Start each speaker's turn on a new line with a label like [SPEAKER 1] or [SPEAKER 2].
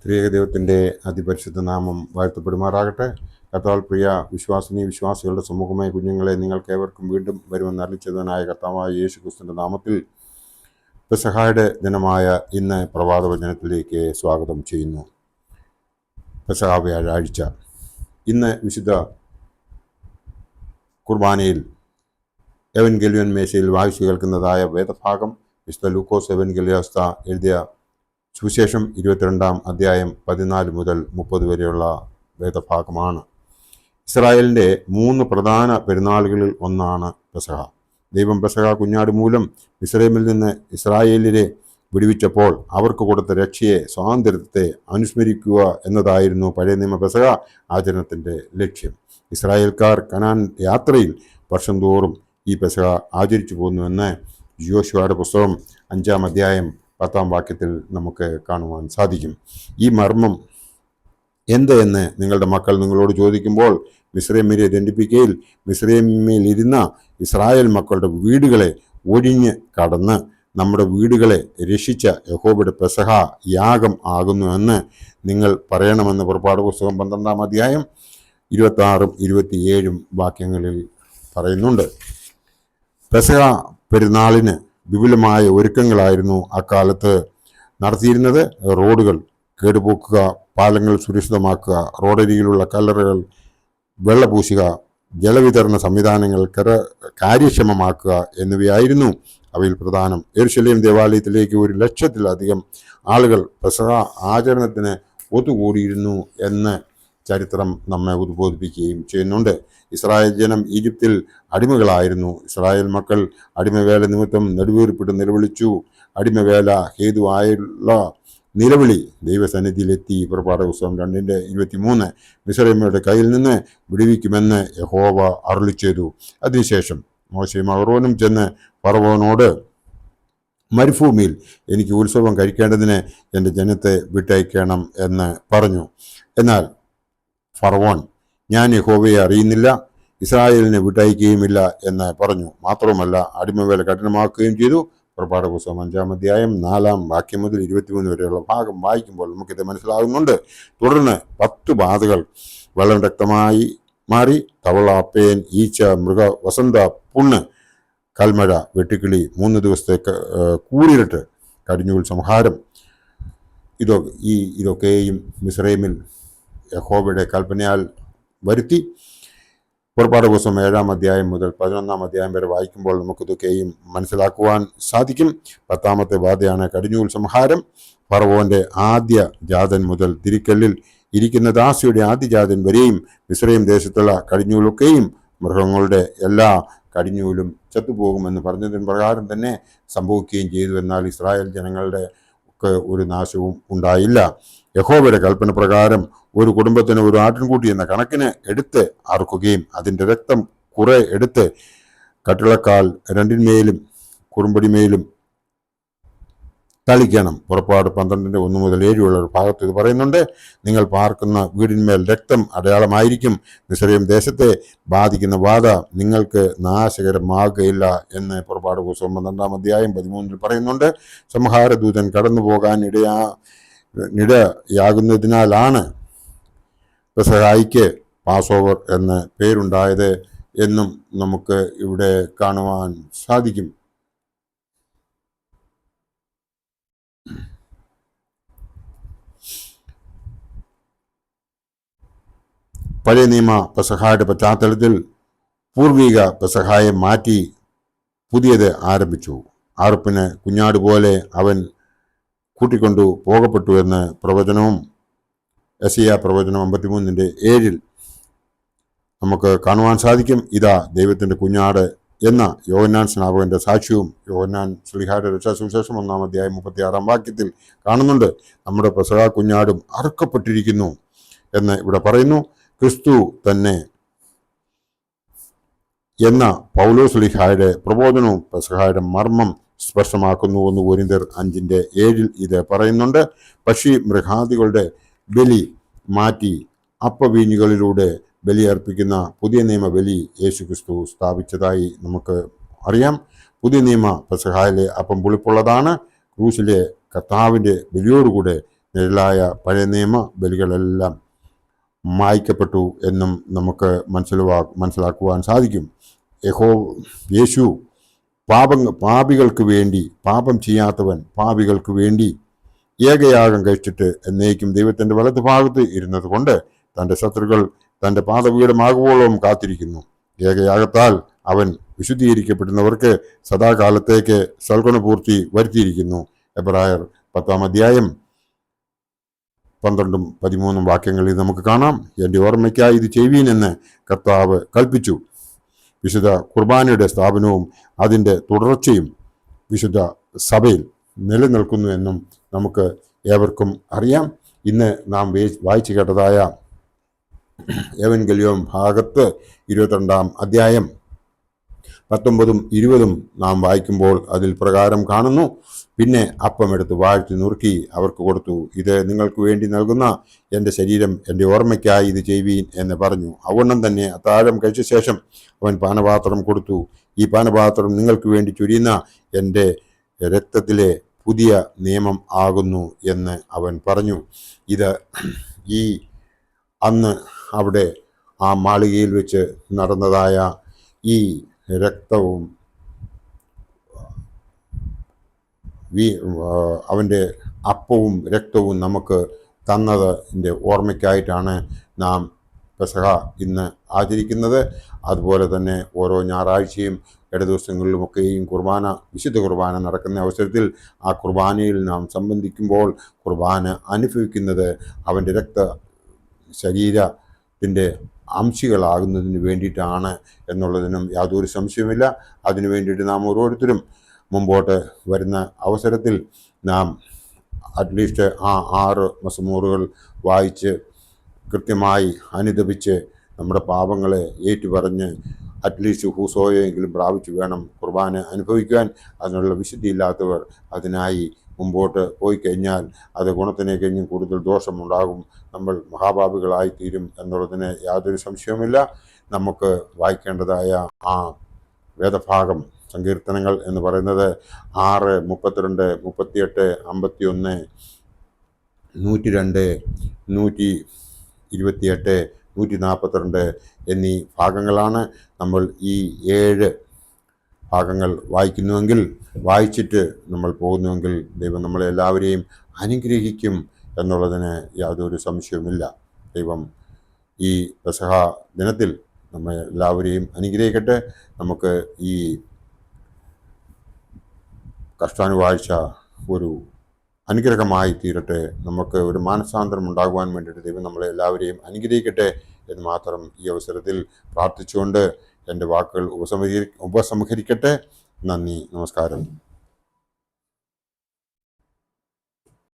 [SPEAKER 1] ത്രിയേക ദൈവത്തിൻ്റെ അതിപരിശുദ്ധ നാമം വാഴ്ത്തപ്പെടുമാറാകട്ടെ. കർത്താവിൽ പ്രിയ വിശ്വാസികളുടെ സമൂഹമായ കുഞ്ഞുങ്ങളെ, നിങ്ങൾക്ക് ഏവർക്കും വീണ്ടും വരുമെന്ന് അറിയിച്ചതിനായ കർത്താവായ യേശു ക്രിസ്തുവിൻ്റെ നാമത്തിൽ പെസഹായുടെ ദിനമായ ഇന്ന് പ്രഭാത വചനത്തിലേക്ക് സ്വാഗതം ചെയ്യുന്നു. പെസഹ വ്യാഴാഴ്ച. ഇന്ന് വിശുദ്ധ കുർബാനയിൽ എവൻഗെലിയൻ മേശയിൽ വായിച്ചു കേൾക്കുന്നതായ വേദഭാഗം വിശുദ്ധ ലൂക്കോസ് എവൻഗെലിയോസ്ത എഴുതിയ സുവിശേഷം 22-ാം അധ്യായം 14 മുതൽ 30 വരെയുള്ള വേദഭാഗമാണ്. ഇസ്രായേലിൻ്റെ 3 പ്രധാന പെരുന്നാളുകളിൽ ഒന്നാണ് പെസഹ. ദൈവം പെസഹ കുഞ്ഞാട് മൂലം മിസ്രൈമിൽ നിന്ന് ഇസ്രായേലിനെ വിടുവിച്ചപ്പോൾ അവർക്ക് കൊടുത്ത രക്ഷയെ, സ്വാതന്ത്ര്യത്തെ അനുസ്മരിക്കുക എന്നതായിരുന്നു പഴയ നിയമ പെസഹ ആചരണത്തിൻ്റെ ലക്ഷ്യം. ഇസ്രായേൽക്കാർ കനാൻ യാത്രയിൽ വർഷം തോറും ഈ പെസഹ ആചരിച്ചു പോന്നുവെന്ന് യോശുവയുടെ പുസ്തകം 5-ാം അധ്യായം 10-ാം വാക്യത്തിൽ നമുക്ക് കാണുവാൻ സാധിക്കും. ഈ മർമ്മം എന്ത് എന്ന് നിങ്ങളുടെ മക്കൾ നിങ്ങളോട് ചോദിക്കുമ്പോൾ മിസ്രൈമ്യരെ ദണ്ഡിപ്പിക്കയിൽ മിസ്രൈമിലിരുന്ന ഇസ്രായേൽ മക്കളുടെ വീടുകളെ ഒഴിഞ്ഞ് കടന്ന് നമ്മുടെ വീടുകളെ രക്ഷിച്ച യഹോവയുടെ പെസഹ യാഗം ആകുന്നുവെന്ന് നിങ്ങൾ പറയണമെന്ന് പുറപ്പാട് പുസ്തകം 12-ാം അധ്യായം 26-ഉം 27-ഉം വാക്യങ്ങളിൽ പറയുന്നുണ്ട്. പെസഹ പെരുന്നാളിന് വിപുലമായ ഒരുക്കങ്ങളായിരുന്നു അക്കാലത്ത് നടത്തിയിരുന്നത്. റോഡുകൾ കേടുപോക്കുക, പാലങ്ങൾ സുരക്ഷിതമാക്കുക, റോഡരികിലുള്ള കല്ലറകൾ വെള്ളപൂശുക, ജലവിതരണ സംവിധാനങ്ങൾ കാര്യക്ഷമമാക്കുക എന്നിവയായിരുന്നു അവയിൽ പ്രധാനം. യെരുശലേം ദേവാലയത്തിലേക്ക് 100,000-ത്തിലധികം ആളുകൾ പെസഹ ആചരണത്തിന് ഒത്തുകൂടിയിരുന്നു എന്ന് ചരിത്രം നമ്മെ ഉദ്ബോധിപ്പിക്കുകയും ചെയ്യുന്നുണ്ട്. ഇസ്രായേൽ ജനം ഈജിപ്തിൽ അടിമകളായിരുന്നു. ഇസ്രായേൽ മക്കൾ അടിമവേല നിമിത്തം നെടുവീർപ്പിട്ട് നിലവിളിച്ചു. അടിമവേല ഹേതുവായുള്ള നിലവിളി ദൈവസന്നിധിയിലെത്തി. പുറപ്പാട് പുസ്തകം 2-23 മിസ്രൈമ്യരുടെ കയ്യിൽ നിന്ന് വിടുവിക്കുമെന്ന് യഹോവ അരുളി ചെയ്തു. അതിനുശേഷം മോശയും അഹ്റോനും ചെന്ന് ഫറവോനോട്, മരുഭൂമിയിൽ എനിക്ക് ഉത്സവം കഴിക്കേണ്ടതിന് എൻ്റെ ജനത്തെ വിട്ടയക്കണം എന്ന് പറഞ്ഞു. എന്നാൽ ഫറവോൻ, ഞാൻ യഹോവയെ അറിയുന്നില്ല, ഇസ്രായേലിനെ വിട്ടയക്കുകയുമില്ല എന്ന് പറഞ്ഞു. മാത്രവുമല്ല, അടിമവേല കഠിനമാക്കുകയും ചെയ്തു. പുറപ്പാട് പുസ്തകം 5-ാം അധ്യായം 4-ാം വാക്യം മുതൽ 23 വരെയുള്ള ഭാഗം വായിക്കുമ്പോൾ നമുക്കിത് മനസ്സിലാകുന്നുണ്ട്. തുടർന്ന് 10 ബാധകൾ വെള്ളം രക്തമായി മാറി. തവള, പേൻ, ഈച്ച, മൃഗ, വസന്ത, പുണ്ണ്, കൽമഴ, വെട്ടുക്കിളി, 3 ദിവസത്തെ കൂരിരുട്ട്, കടിഞ്ഞൂൽ സംഹാരം, ഇതൊക്കെയും മിസ്രൈമിൽ യഹോവയുടെ കൽപ്പനയാൽ വരുത്തി. പുറപ്പാട് പുസ്തകം 7-ാം അധ്യായം മുതൽ 11-ാം അധ്യായം വരെ വായിക്കുമ്പോൾ നമുക്കിതൊക്കെയും മനസ്സിലാക്കുവാൻ സാധിക്കും. 10-ാമത്തെ ബാധയാണ് കടിഞ്ഞൂൽ സംഹാരം. ഫറവോന്റെ ആദ്യ ജാതൻ മുതൽ തിരിക്കല്ലിൽ ഇരിക്കുന്ന ദാസിയുടെ ആദ്യജാതൻ വരെയും മിസ്രൈം ദേശത്തുള്ള കടിഞ്ഞൂലൊക്കെയും മൃഗങ്ങളുടെ എല്ലാ കടിഞ്ഞൂലും ചത്തുപോകുമെന്ന് പറഞ്ഞതിന് പ്രകാരം തന്നെ സംഭവിക്കുകയും ചെയ്തു. എന്നാൽ ഇസ്രായേൽ ജനങ്ങളുടെ ഒക്കെ ഒരു നാശവും ഉണ്ടായില്ല. യഹോവയുടെ കൽപ്പന പ്രകാരം ഒരു കുടുംബത്തിന് ഒരു ആട്ടിൻകൂട്ടി എന്ന കണക്കിന് എടുത്ത് അറുക്കുകയും അതിൻ്റെ രക്തം കുറെ എടുത്ത് കട്ടിളക്കാൽ 2-ന്മേലും കുറുമ്പടിമേലും തളിക്കണം. പുറപ്പാട് 12-1 മുതൽ 7 ഉള്ള ഒരു ഭാഗത്ത് ഇത് പറയുന്നുണ്ട്. നിങ്ങൾ പാർക്കുന്ന വീടിന്മേൽ രക്തം അടയാളമായിരിക്കും. മിസ്രൈം ദേശത്തെ ബാധിക്കുന്ന ബാധ നിങ്ങൾക്ക് നാശകരമാകുകയില്ല എന്ന് പുറപ്പാട് പുസ്തകം 12-ാം അധ്യായം 13 പറയുന്നുണ്ട്. സംഹാരദൂതൻ കടന്നു പോകാൻ ഇടയാകുന്നതിനാലാണ് പെസഹായ്ക്ക് പാസ്-ഓവർ എന്ന പേരുണ്ടായത് എന്നും നമുക്ക് ഇവിടെ കാണുവാൻ സാധിക്കും. പഴയ നിയമ പെസഹായുടെ പശ്ചാത്തലത്തിൽ പൂർവിക പെസഹായെ മാറ്റി പുതിയത് ആരംഭിച്ചു. അറുപ്പിന് കുഞ്ഞാട് പോലെ അവൻ കൂട്ടിക്കൊണ്ടു പോകപ്പെട്ടു എന്ന് പ്രവചനവും യെശയ്യാ പ്രവചനം 53-7 നമുക്ക് കാണുവാൻ സാധിക്കും. ഇതാ ദൈവത്തിൻ്റെ കുഞ്ഞാട് എന്ന യോഹന്നാൻ സ്നാപകന്റെ സാക്ഷ്യവും യോഹന്നാൻ ശ്ലീഹായുടെ രക്ഷാസുവിശേഷം 1-ാം അധ്യായം 36-ാം വാക്യത്തിൽ കാണുന്നുണ്ട്. നമ്മുടെ പെസഹ കുഞ്ഞാടും അറുക്കപ്പെട്ടിരിക്കുന്നു എന്ന് ഇവിടെ പറയുന്നു. ക്രിസ്തു തന്നെ എന്ന പൗലോസ് ശ്ലീഹായുടെ പ്രബോധനവും പെസഹായുടെ മർമ്മം സ്പഷ്ടമാക്കുന്നു. 1 കൊരിന്ത്യർ 5-7 ഇത് പറയുന്നുണ്ട്. പക്ഷി മൃഗാദികളുടെ ബലി മാറ്റി അപ്പവീഞ്ഞുകളിലൂടെ ബലിയർപ്പിക്കുന്ന പുതിയ നിയമ ബലി യേശു ക്രിസ്തു സ്ഥാപിച്ചതായി നമുക്ക് അറിയാം. പുതിയ നിയമ പെസഹായിലെ അപ്പം പുളിപ്പുള്ളതാണ്. ക്രൂശിലെ കർത്താവിൻ്റെ ബലിയോടുകൂടെ നിഴലായ പഴയ നിയമ ബലികളെല്ലാം മായ്ക്കപ്പെട്ടു എന്നും നമുക്ക് മനസ്സിലാക്കുവാൻ സാധിക്കും. യേശു പാപികൾക്ക് വേണ്ടി, പാപം ചെയ്യാത്തവൻ പാപികൾക്ക് വേണ്ടി ഏകയാഗം കഴിച്ചിട്ട് എന്നേക്കും ദൈവത്തിൻ്റെ വലത്ത് ഭാഗത്ത് ഇരുന്നത് കൊണ്ട് തൻ്റെ ശത്രുക്കൾ തൻ്റെ പാദപീഠമാകുവോളം കാത്തിരിക്കുന്നു. ഏകയാഗത്താൽ അവൻ വിശുദ്ധീകരിക്കപ്പെടുന്നവർക്ക് സദാകാലത്തേക്ക് സൽഗുണപൂർത്തി വരുത്തിയിരിക്കുന്നു. എബ്രായർ 10-ാം അധ്യായം 12-13 വാക്യങ്ങളിൽ നമുക്ക് കാണാം. എൻ്റെ ഓർമ്മയ്ക്കായി ഇത് ചെയ്യുവീനെന്ന് കർത്താവ് കൽപ്പിച്ചു. വിശുദ്ധ കുർബാനയുടെ സ്ഥാപനവും അതിൻ്റെ തുടർച്ചയും വിശുദ്ധ സഭയിൽ നിലനിൽക്കുന്നു എന്നും നമുക്ക് ഏവർക്കും അറിയാം. ഇന്ന് നാം വായിച്ചു കേട്ടതായ ഏവൻഗേലിയോൻ ഭാഗത്ത് 22-ാം അധ്യായം 19-ഉം 20-ഉം നാം വായിക്കുമ്പോൾ അതിൽ പ്രകാരം കാണുന്നു. പിന്നെ അപ്പമെടുത്ത് വാഴ്ത്തി നുറുക്കി അവർക്ക് കൊടുത്തു. ഇത് നിങ്ങൾക്ക് വേണ്ടി നൽകുന്ന എൻ്റെ ശരീരം, എൻ്റെ ഓർമ്മയ്ക്കായി ഇത് ചെയ്യുവീൻ എന്ന് പറഞ്ഞു. അവണ്ണം തന്നെ അത്താഴം കഴിച്ച ശേഷം അവൻ പാനപാത്രം കൊടുത്തു. ഈ പാനപാത്രം നിങ്ങൾക്ക് വേണ്ടി ചൊരിയുന്ന എൻ്റെ രക്തത്തിലെ പുതിയ നിയമം ആകുന്നു എന്ന് അവൻ പറഞ്ഞു. ഇത് ഈ അന്ന് അവിടെ ആ മാളികയിൽ വെച്ച് നടന്നതായ ഈ രക്തവും അവൻ്റെ അപ്പവും രക്തവും നമുക്ക് തന്നതിൻ്റെ ഓർമ്മയ്ക്കായിട്ടാണ് നാം പെസഹ ഇന്ന് ആചരിക്കുന്നത്. അതുപോലെ തന്നെ ഓരോ ഞായറാഴ്ചയും ഇടദിവസങ്ങളിലുമൊക്കെയും വിശുദ്ധ കുർബാന നടക്കുന്ന അവസരത്തിൽ ആ കുർബാനയിൽ നാം സംബന്ധിക്കുമ്പോൾ കുർബാന അനുഭവിക്കുന്നത് അവൻ്റെ ശരീരത്തിൻ്റെ അംശികളാകുന്നതിന് വേണ്ടിയിട്ടാണ് എന്നുള്ളതിനും യാതൊരു സംശയമില്ല. അതിനു വേണ്ടിയിട്ട് നാം ഓരോരുത്തരും മുമ്പോട്ട് വരുന്ന അവസരത്തിൽ നാം അറ്റ്ലീസ്റ്റ് ആ 6 മസമൂറുകൾ വായിച്ച് കൃത്യമായി അനുദപിച്ച് നമ്മുടെ പാപങ്ങളെ ഏറ്റുപറഞ്ഞ് അറ്റ്ലീസ്റ്റ് ഹൂസോയെങ്കിലും പ്രാപിച്ചു വേണം കുർബാന അനുഭവിക്കാൻ. അതിനുള്ള വിശുദ്ധിയില്ലാത്തവർ അതിനായി മുമ്പോട്ട് പോയി കഴിഞ്ഞാൽ അത് ഗുണത്തിനെ കഴിഞ്ഞും കൂടുതൽ ദോഷമുണ്ടാകും. നമ്മൾ മഹാപാപികളായിത്തീരും എന്നുള്ളതിന് യാതൊരു സംശയവുമില്ല. നമുക്ക് വായിക്കേണ്ടതായ ആ വേദഭാഗം സങ്കീർത്തനങ്ങൾ എന്ന് പറയുന്നത് 6, 32, 38, 51, 102, 128, 142 എന്നീ ഭാഗങ്ങളാണ്. നമ്മൾ ഈ 7 ഭാഗങ്ങൾ വായിച്ചിട്ട് നമ്മൾ പോകുന്നുവെങ്കിൽ ദൈവം നമ്മളെല്ലാവരെയും അനുഗ്രഹിക്കും എന്നുള്ളതിന് യാതൊരു സംശയവുമില്ല. ദൈവം ഈ പെസഹ ദിനത്തിൽ നമ്മെ എല്ലാവരെയും അനുഗ്രഹിക്കട്ടെ. നമുക്ക് ഈ കഷ്ടാനുവാഴ്ച ഒരു അനുഗ്രഹമായി തീരട്ടെ. നമുക്ക് ഒരു മാനസാന്തരം ഉണ്ടാകുവാൻ വേണ്ടിയിട്ട് ദൈവം നമ്മളെ എല്ലാവരെയും അനുഗ്രഹിക്കട്ടെ എന്ന് മാത്രം ഈ അവസരത്തിൽ പ്രാർത്ഥിച്ചുകൊണ്ട് എൻ്റെ വാക്കുകൾ ഉപസംഹരിക്കട്ടെ. നന്ദി, നമസ്കാരം.